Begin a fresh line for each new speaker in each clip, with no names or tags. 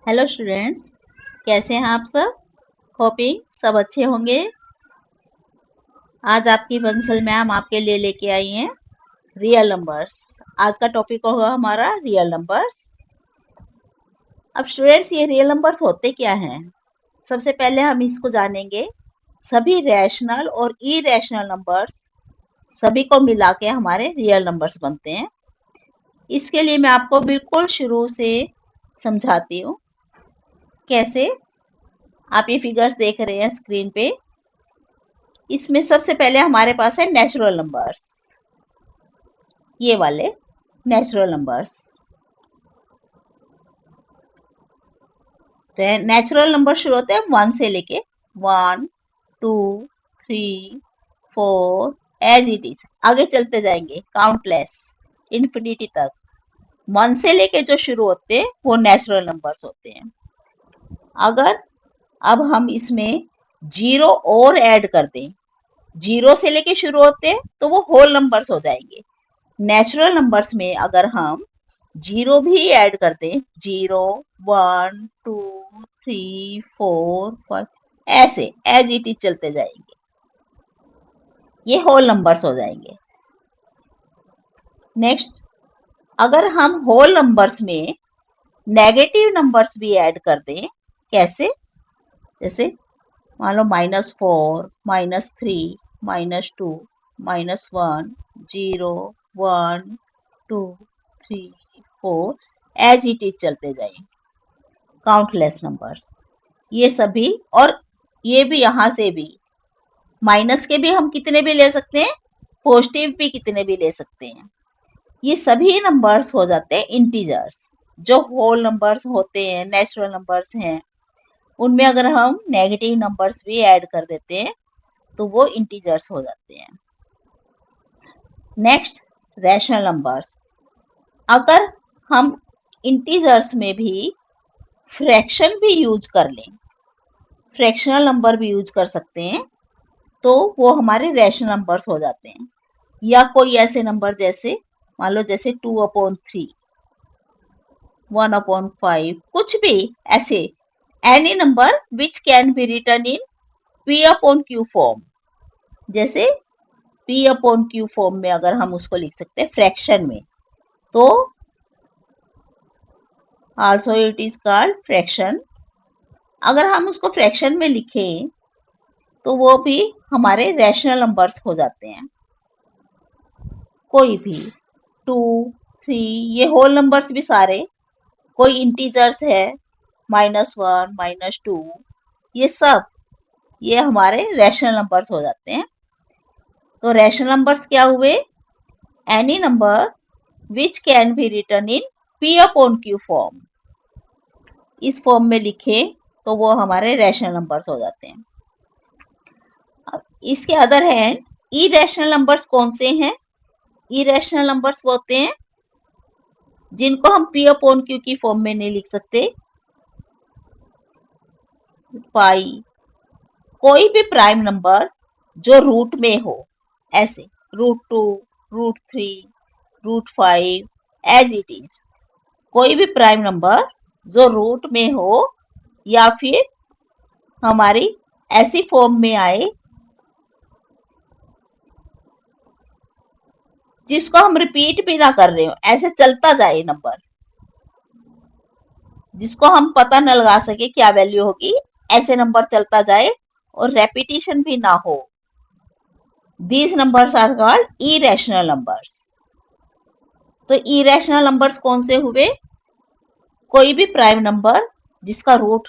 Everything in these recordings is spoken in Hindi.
हेलो स्टूडेंट्स, कैसे हैं आप सब? होपिंग सब अच्छे होंगे। आज आपकी बंसल मैम आपके लिए लेके आई हैं रियल नंबर्स। आज का टॉपिक होगा हमारा रियल नंबर्स। अब स्टूडेंट्स, ये रियल नंबर्स होते क्या हैं? सबसे पहले हम इसको जानेंगे। सभी रैशनल और इरेशनल नंबर्स सभी को मिला के हमारे रियल नंबर्स बनते हैं। इसके लिए मैं आपको बिल्कुल शुरू से समझाती हूँ कैसे। आप ये फिगर्स देख रहे हैं स्क्रीन पे। इसमें सबसे पहले हमारे पास है नेचुरल नंबर्स, ये वाले नेचुरल नंबर्स। नेचुरल नंबर शुरू होते हैं 1 से लेके 1 2 3 4 एज इट इज आगे चलते जाएंगे काउंटलेस इन्फिनिटी तक। 1 से लेके जो शुरू होते हैं वो नेचुरल नंबर्स होते हैं। अगर अब हम इसमें जीरो और ऐड कर दें, जीरो से लेके शुरू होते हैं तो वो होल नंबर्स हो जाएंगे। नेचुरल नंबर्स में अगर हम जीरो भी ऐड कर दें, 0 1 2 3 4 5 ऐसे एज इट इज चलते जाएंगे, ये होल नंबर्स हो जाएंगे। नेक्स्ट, अगर हम होल नंबर्स में नेगेटिव नंबर्स भी ऐड कर दें, कैसे? जैसे मान लो -4 -3 -2 -1 0 1 2 3 4 एज इट इज चलते जाए काउंटलेस नंबर्स। ये सभी, और ये भी यहां से भी माइनस के भी हम कितने भी ले सकते हैं, पॉजिटिव भी कितने भी ले सकते हैं। ये सभी नंबर्स हो जाते हैं इंटीजर्स। जो होल नंबर्स होते हैं, नेचुरल नंबर्स हैं, उनमें अगर हम नेगेटिव नंबर्स भी ऐड कर देते हैं तो वो इंटीजर्स हो जाते हैं। Next, rational numbers. अगर हम इंटीजर्स में भी फ्रैक्शन भी यूज कर लें, फ्रैक्शनल नंबर भी यूज कर सकते हैं, तो वो हमारे रैशनल नंबर्स हो जाते हैं। या कोई ऐसे नंबर जैसे मान लो जैसे 2/3 1/5, कुछ भी ऐसे any number which can be written in P/Q form. जैसे P/Q फॉर्म में अगर हम उसको लिख सकते हैं फ्रैक्शन में, तो also it is called fraction. अगर हम उसको फ्रैक्शन में लिखें तो वो भी हमारे रैशनल नंबर्स हो जाते हैं। कोई भी 2 3, ये होल नंबर्स भी सारे, कोई इंटीजर्स है -1 -2, ये सब ये हमारे रैशनल नंबर्स हो जाते हैं। तो रैशनल नंबर्स क्या हुए? Any number which can be written in P/Q form. इस फॉर्म में लिखे तो वो हमारे रैशनल नंबर्स हो जाते हैं। अब इसके अदर हैंड इरेशनल नंबर्स कौन से हैं? इरेशनल नंबर्स वो होते हैं जिनको हम P/Q की फॉर्म में नहीं लिख सकते। पाई, कोई भी प्राइम नंबर जो रूट में हो, ऐसे √2 √3 √5 एज इट इज। कोई भी प्राइम नंबर जो रूट में हो या फिर हमारी ऐसी फॉर्म में आए जिसको हम रिपीट भी ना कर रहे हो, ऐसे चलता जाए नंबर, जिसको हम पता न लगा सके क्या वैल्यू होगी, ऐसे नंबर चलता जाए और रेपिटेशन भी ना हो, these numbers are called irrational numbers. तो इरेशनल नंबर्स कौन से हुए? कोई भी प्राइम नंबर जिसका रूट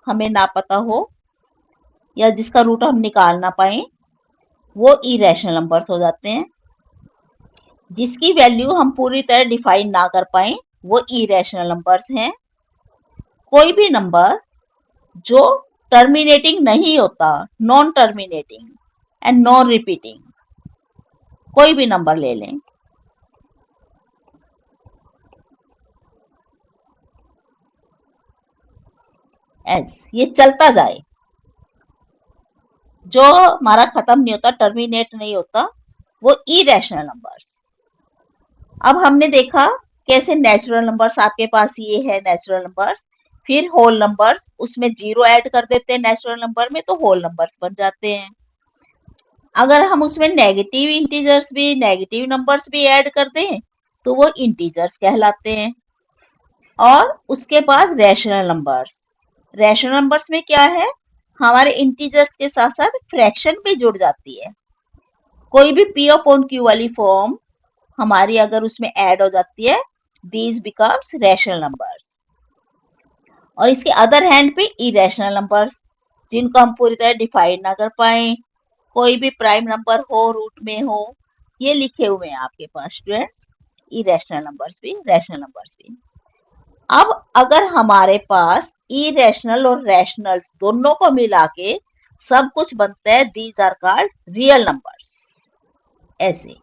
हमें ना पता हो या जिसका रूट हम निकाल ना पाए, वो इरेशनल नंबर्स हो जाते हैं। जिसकी वैल्यू हम पूरी तरह डिफाइन ना कर पाए, वो इरेशनल नंबर्स हैं। कोई भी नंबर जो टर्मिनेटिंग नहीं होता, non terminating and non repeating, कोई भी नंबर ले लें, एस ये चलता जाए, जो हमारा खत्म नहीं होता, टर्मिनेट नहीं होता, वो इरेशनल नंबर्स। अब हमने देखा कैसे नेचुरल नंबर्स, आपके पास ये है नेचुरल नंबर्स, फिर होल नंबर्स, उसमें 0 ऐड कर देते हैं नेचुरल नंबर में तो होल नंबर्स बन जाते हैं। अगर हम उसमें नेगेटिव इंटीजर्स भी, नेगेटिव नंबर्स भी ऐड कर दें तो वो इंटीजर्स कहलाते हैं। और उसके बाद रैशनल नंबर्स। रैशनल नंबर्स में क्या है, हमारे इंटीजर्स के साथ साथ फ्रैक्शन भी जुड़ जाती है। कोई भी पी अपॉन क्यू वाली फॉर्म हमारी अगर उसमें ऐड हो जाती है, दीज बिकम्स रैशनल नंबर्स। और इसके अदर हैंड पे इरेशनल नंबर्स, जिनको हम पूरी तरह डिफाइन ना कर पाए, कोई भी प्राइम नंबर हो, रूट में हो, ये लिखे हुए हैं आपके पास स्टूडेंट्स, इरेशनल नंबर्स भी, रैशनल नंबर्स भी। अब अगर हमारे पास इरेशनल और रैशनल्स दोनों को मिला के सब कुछ बनता है, these are called real numbers. ऐसे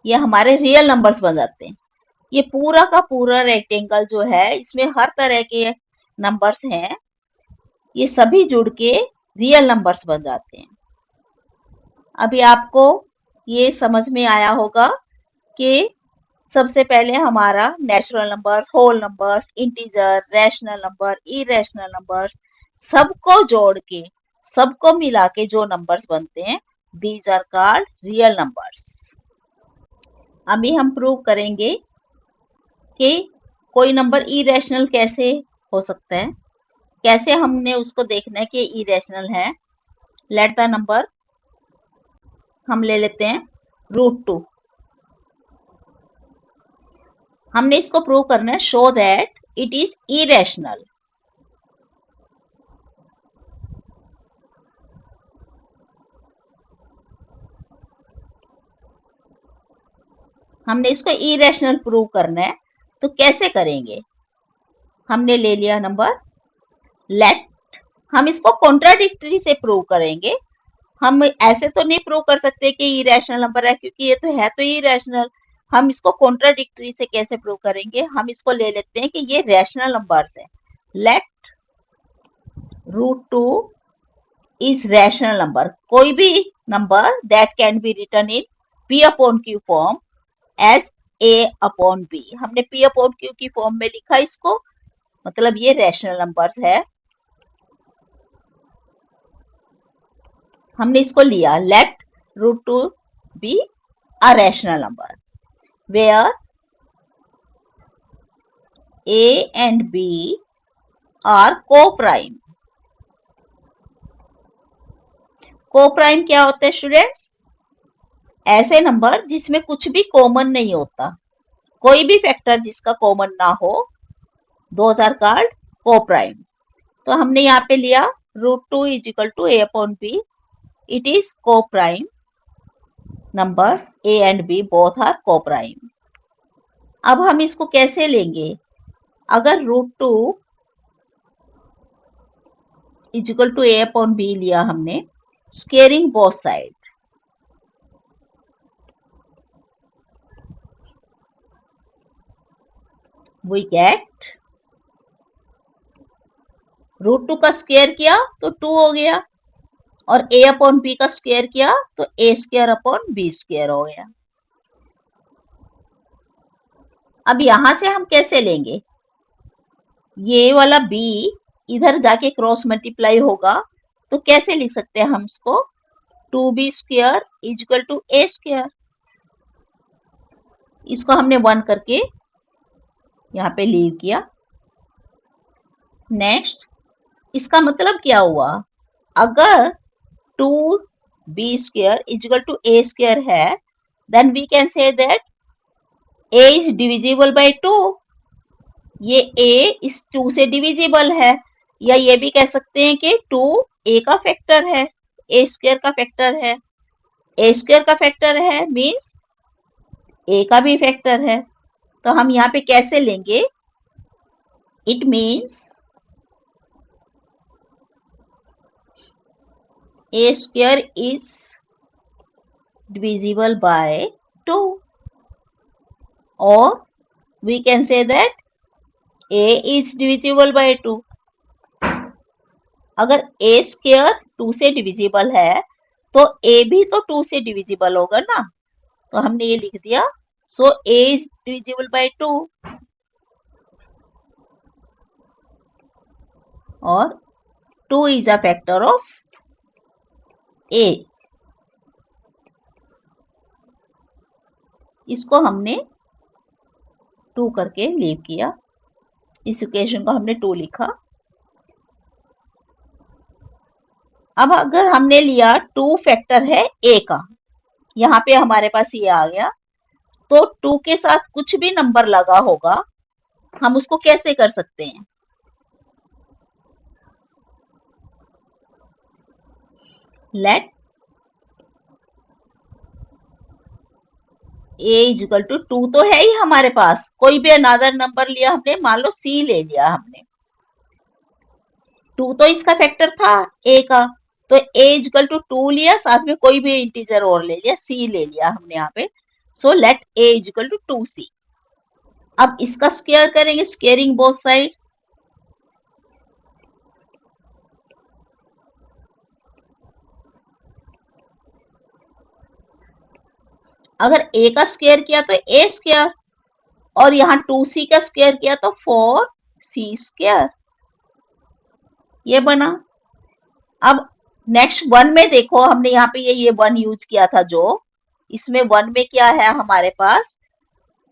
ये हमारे रियल नंबर्स बन जाते हैं। ये पूरा का पूरा रेक्टेंगल जो है, इसमें हर तरह के नंबर्स हैं, ये सभी जुड़ के रियल नंबर्स बन जाते हैं। अभी आपको ये समझ में आया होगा कि सबसे पहले हमारा natural numbers, whole numbers, integer, rational number, irrational numbers, सबको जोड़ के, सबको मिला के जो नंबर्स बनते हैं, these are called real numbers. अभी हम प्रूव करेंगे कि कोई नंबर इरेशनल कैसे हो सकता है, कैसे हमने उसको देखना है कि इरेशनल है। लेट द नंबर हम ले लेते हैं √2। हमने इसको प्रूव करना है, show that it is irrational. हमने इसको इरेशनल प्रूव करना है, तो कैसे करेंगे। हमने ले लिया नंबर लेट, हम इसको कॉन्ट्राडिक्टरी से प्रूव करेंगे। हम ऐसे तो नहीं प्रूव कर सकते कि इरेशनल नंबर है, क्योंकि ये तो है तो इरेशनल। हम इसको कॉन्ट्राडिक्टरी से कैसे प्रूव करेंगे, हम इसको ले लेते हैं कि ये रैशनल नंबर्स है। लेट √2 इज रैशनल नंबर, कोई भी number that can be written in P upon Q form as A upon B। हमने P अपॉन Q की फॉर्म में लिखा इसको, मतलब ये रैशनल नंबर्स है। हमने इसको लिया, let √2 be a rational number where A and B are co-prime। Coprime क्या होता है स्टूडेंट्स, ऐसे नंबर जिसमें कुछ भी कॉमन नहीं होता, कोई भी फैक्टर जिसका कॉमन ना हो, दोज आर कॉल्ड को-प्राइम। तो हमने यहाँ पे लिया √2 is equal to A upon B, it is coprime numbers A and B both are coprime. अब हम इसको कैसे लेंगे, अगर √2 is equal to A upon B लिया हमने, squaring both side, we get √2 का स्क्वायर किया तो 2 हो गया, और A अपॉन B का स्क्वायर किया तो A² अपॉन B² हो गया। अब यहां से हम कैसे लेंगे, ये वाला B इधर जाके क्रॉस मल्टीप्लाई होगा, तो कैसे लिख सकते हैं हम इसको, 2B² is equal to A²। इसको हमने 1 करके यहाँ पे लीव किया। नेक्स्ट, इसका मतलब क्या हुआ, अगर 2B² is equal to A² है, then we can say that A is divisible by 2। ये A इस 2 से डिविजिबल है, या ये भी कह सकते हैं कि 2 A का फैक्टर है, A² का फैक्टर है। A² का फैक्टर है मीन्स A का भी फैक्टर है। तो हम यहाँ पे कैसे लेंगे, it means A² is divisible by 2, or we can say that A is divisible by 2। अगर A² 2 से डिविजिबल है तो A भी तो 2 से डिविजिबल होगा ना, तो हमने ये लिख दिया So A is divisible by 2 और 2 is a factor of A. इसको हमने 2 करके लीव किया, इस इक्वेशन को हमने 2 लिखा। अब अगर हमने लिया 2 फैक्टर है A का, यहाँ पे हमारे पास ये आ गया, तो 2 के साथ कुछ भी नंबर लगा होगा, हम उसको कैसे कर सकते हैं? लेट A इक्वल टू 2 तो है ही हमारे पास, कोई भी अनदर नंबर लिया हमने, मान लो C ले लिया हमने, 2 तो इसका फैक्टर था A का, तो A इक्वल टू 2 लिया, साथ में कोई भी इंटीजर और ले लिया, C ले लिया हमने यहाँ पे। So let A equal to 2C। अब इसका स्क्वायर करेंगे, स्क्वेयरिंग बोथ साइड। अगर A का स्क्वायर किया तो A स्क्वायर, और यहाँ 2C का स्क्वायर किया तो 4C स्क्वायर, ये बना। अब नेक्स्ट 1 में देखो, हमने यहाँ पे ये 1 यूज किया था, जो इसमें 1 में क्या है हमारे पास,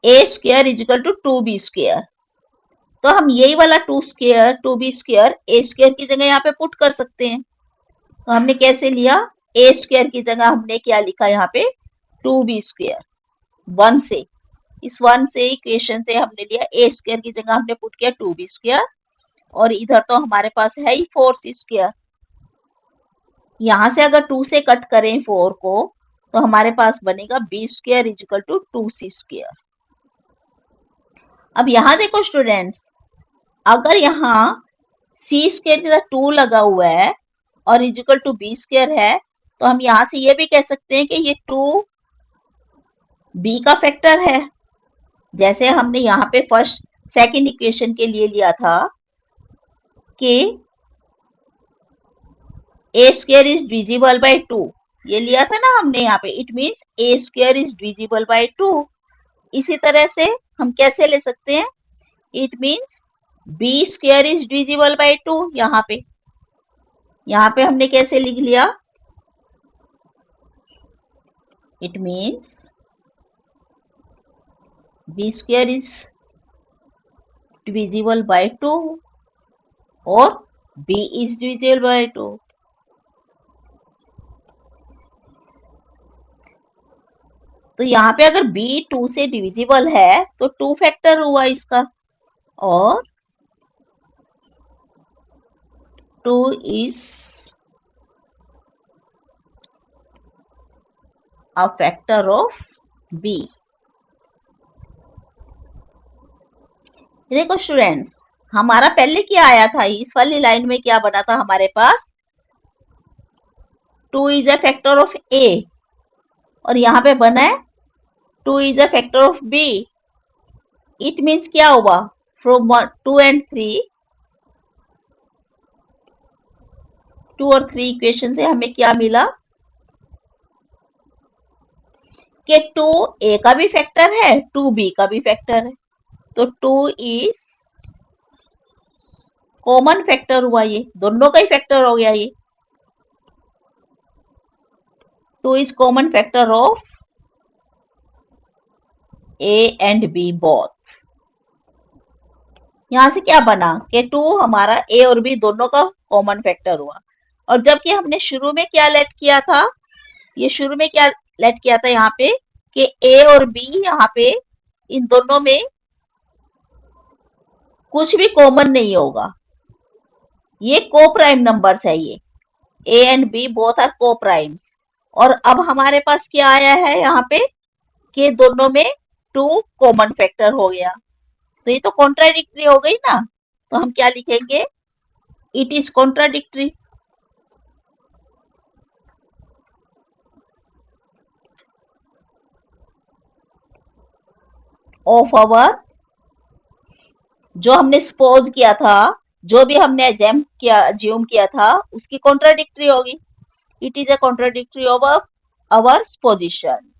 A square is equal to 2B square. तो हम यही वाला 2 square 2B square A square की जगह यहाँ पे पुट कर सकते हैं। तो हमने कैसे लिया, A स्क्वायर की जगह हमने क्या लिखा यहाँ पे, 2B स्क्वायर। 1 से, इस 1 से इक्वेशन से हमने लिया A स्क्वायर की जगह हमने पुट किया 2B स्क्वायर, और इधर तो हमारे पास है ही 4C स्क्वायर। यहां से अगर 2 से कट करें 4 को, तो हमारे पास बनेगा B square is equal to 2C square. अब यहां देखो स्टूडेंट्स, अगर यहाँ C स्क्वायर की जगह 2 लगा हुआ है और इजिकल टू B स्क्वायर है, तो हम यहां से ये भी कह सकते हैं कि ये 2 B का फैक्टर है, जैसे हमने यहाँ पे फर्स्ट सेकंड इक्वेशन के लिए लिया था कि A square is divisible by 2, ये लिया था ना हमने यहाँ पे, it means A square is divisible by 2। इसी तरह से हम कैसे ले सकते हैं, it means B square is divisible by 2। यहाँ पे हमने कैसे लिख लिया, it means B square is divisible by 2 और B इज डिविजिबल बाय 2। तो यहाँ पे अगर B 2 से डिविजिबल है तो 2 फैक्टर हुआ इसका, और 2 is a factor of B। देखो स्टूडेंट्स, हमारा पहले क्या आया था, इस वाली लाइन में क्या बना था हमारे पास, 2 is a factor of A, और यहाँ पे बना है 2 is a factor of B। It means क्या हुआ, फ्रॉम 2 and 3, 2 और 3 इक्वेशन से हमें क्या मिला कि 2 A का भी फैक्टर है, 2 B का भी फैक्टर है, तो 2 इज कॉमन फैक्टर हुआ, ये दोनों का ही फैक्टर हो गया। ये 2 is common factor of A and B both. यहां से क्या बना कि 2 हमारा A और B दोनों का कॉमन फैक्टर हुआ। और जबकि हमने शुरू में क्या लेट किया था, ये शुरू में क्या लेट किया था यहाँ पे कि A और B यहाँ पे इन दोनों में कुछ भी कॉमन नहीं होगा, ये को प्राइम नंबर्स है, ये A and B both are coprimes. और अब हमारे पास क्या आया है यहाँ पे कि दोनों में 2 कॉमन फैक्टर हो गया, तो ये तो कॉन्ट्राडिक्टरी हो गई ना। तो हम क्या लिखेंगे, it is contradictory of our, जो हमने सपोज किया था, जो भी हमने अज्यूम किया था, उसकी कॉन्ट्राडिक्टरी होगी। It is a contradictory of our supposition.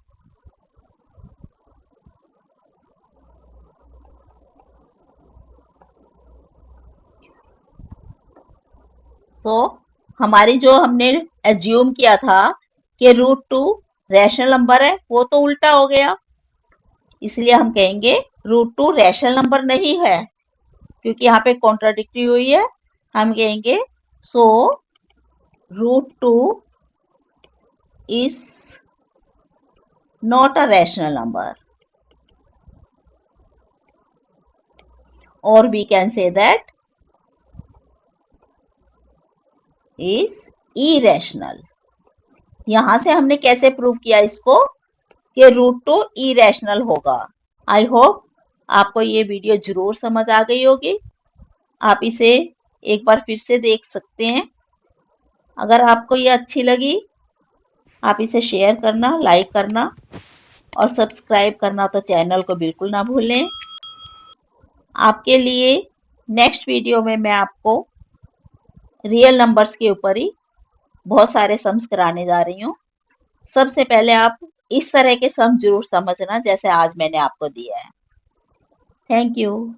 So हमारी जो हमने एज्यूम किया था कि √2 रैशनल नंबर है, वो तो उल्टा हो गया। इसलिए हम कहेंगे √2 रैशनल नंबर नहीं है, क्योंकि यहाँ पे कॉन्ट्राडिक्टी हुई है। हम कहेंगे सो √2 is not a rational number, or we can say that is irrational। यहां से हमने कैसे प्रूव किया इसको कि √2 इरेशनल होगा। आई होप आपको ये वीडियो जरूर समझ आ गई होगी। आप इसे एक बार फिर से देख सकते हैं। अगर आपको ये अच्छी लगी, आप इसे शेयर करना, लाइक करना और सब्सक्राइब करना तो चैनल को बिल्कुल ना भूलें। आपके लिए नेक्स्ट वीडियो में मैं आपको रियल नंबर्स के ऊपर ही बहुत सारे सम्स कराने जा रही हूँ। सबसे पहले आप इस तरह के सम जरूर समझना जैसे आज मैंने आपको दिया है। Thank you.